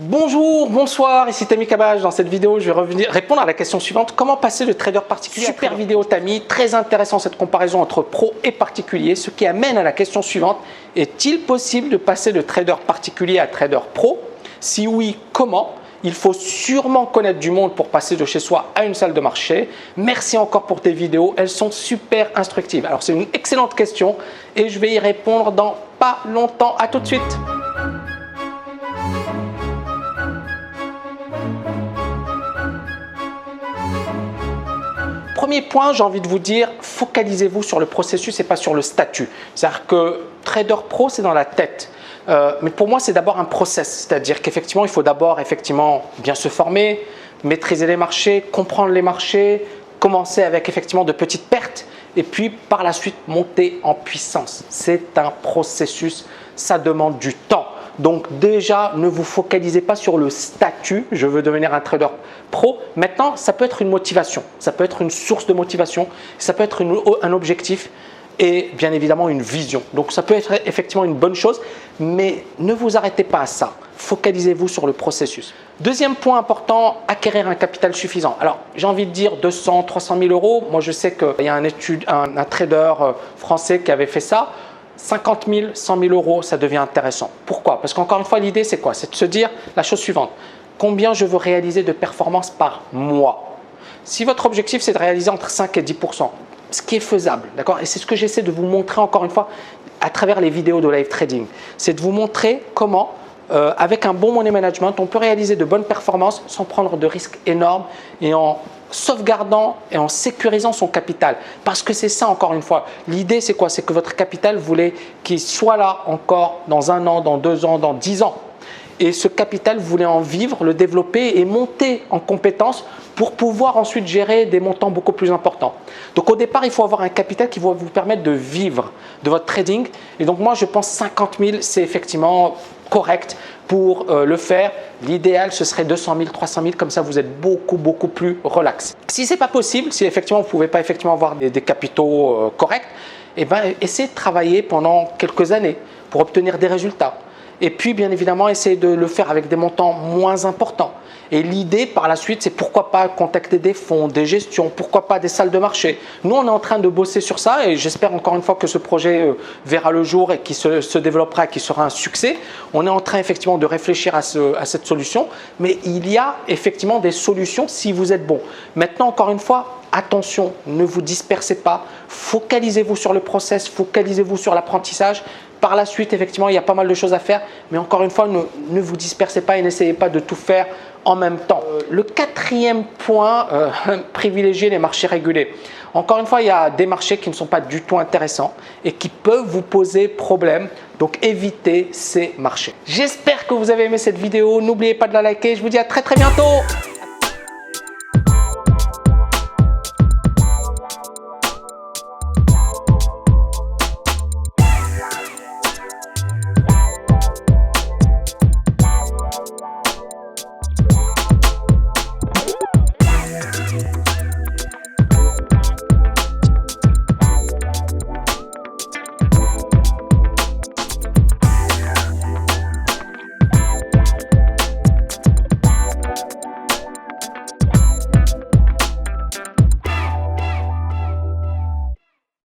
Bonjour, bonsoir, ici Tammy Cabage. Dans cette vidéo, je vais répondre à la question suivante. Comment passer de trader particulier à trader? Super vidéo Tammy, très intéressant cette comparaison entre pro et particulier, ce qui amène à la question suivante. Est-il possible de passer de trader particulier à trader pro? Si oui, comment? Il faut sûrement connaître du monde pour passer de chez soi à une salle de marché. Merci encore pour tes vidéos, elles sont super instructives. Alors c'est une excellente question et je vais y répondre dans pas longtemps. À tout de suite. Premier point, j'ai envie de vous dire, focalisez-vous sur le processus et pas sur le statut. C'est-à-dire que trader pro, c'est dans la tête. Mais pour moi, c'est d'abord un process. C'est-à-dire qu'effectivement, il faut d'abord bien se former, maîtriser les marchés, comprendre les marchés, commencer avec effectivement de petites pertes et puis par la suite monter en puissance. C'est un processus, ça demande du temps. Donc déjà, ne vous focalisez pas sur le statut, je veux devenir un trader pro. Maintenant, ça peut être une motivation, ça peut être une source de motivation, ça peut être un objectif et bien évidemment une vision. Donc ça peut être effectivement une bonne chose, mais ne vous arrêtez pas à ça. Focalisez-vous sur le processus. Deuxième point important, acquérir un capital suffisant. Alors j'ai envie de dire 200, 300 000 euros. Moi je sais qu'il y a un trader français qui avait fait ça. 50 000, 100 000 euros, ça devient intéressant. Pourquoi? Parce qu'encore une fois, l'idée, c'est quoi? C'est de se dire la chose suivante. Combien je veux réaliser de performances par mois? Si votre objectif, c'est de réaliser entre 5 et 10%, ce qui est faisable, d'accord? Et c'est ce que j'essaie de vous montrer encore une fois à travers les vidéos de live trading. C'est de vous montrer comment, avec un bon money management, on peut réaliser de bonnes performances sans prendre de risques énormes et en sauvegardant et en sécurisant son capital. Parce que c'est ça encore une fois. L'idée c'est quoi? C'est que votre capital, vous voulez qu'il soit là encore dans 1 an, dans 2 ans, dans 10 ans. Et ce capital, vous voulez en vivre, le développer et monter en compétences pour pouvoir ensuite gérer des montants beaucoup plus importants. Donc au départ, il faut avoir un capital qui va vous permettre de vivre de votre trading. Et donc moi, je pense 50 000, c'est effectivement correct pour le faire. L'idéal, ce serait 200 000, 300 000, comme ça vous êtes beaucoup plus relax. Si ce n'est pas possible, si effectivement vous ne pouvez pas avoir des capitaux corrects, eh ben, essayez de travailler pendant quelques années pour obtenir des résultats. Et puis, bien évidemment, essayez de le faire avec des montants moins importants. Et l'idée, par la suite, c'est pourquoi pas contacter des fonds, des gestions, pourquoi pas des salles de marché. Nous, on est en train de bosser sur ça et j'espère encore une fois que ce projet verra le jour et qu'il se développera et qu'il sera un succès. On est en train effectivement de réfléchir à cette solution, mais il y a effectivement des solutions si vous êtes bon. Maintenant, encore une fois, attention, ne vous dispersez pas, focalisez-vous sur le process, focalisez-vous sur l'apprentissage. Par la suite, effectivement, il y a pas mal de choses à faire, mais encore une fois, ne vous dispersez pas et n'essayez pas de tout faire en même temps. Le quatrième point, privilégier les marchés régulés. Encore une fois, il y a des marchés qui ne sont pas du tout intéressants et qui peuvent vous poser problème. Donc, évitez ces marchés. J'espère que vous avez aimé cette vidéo. N'oubliez pas de la liker. Je vous dis à très bientôt.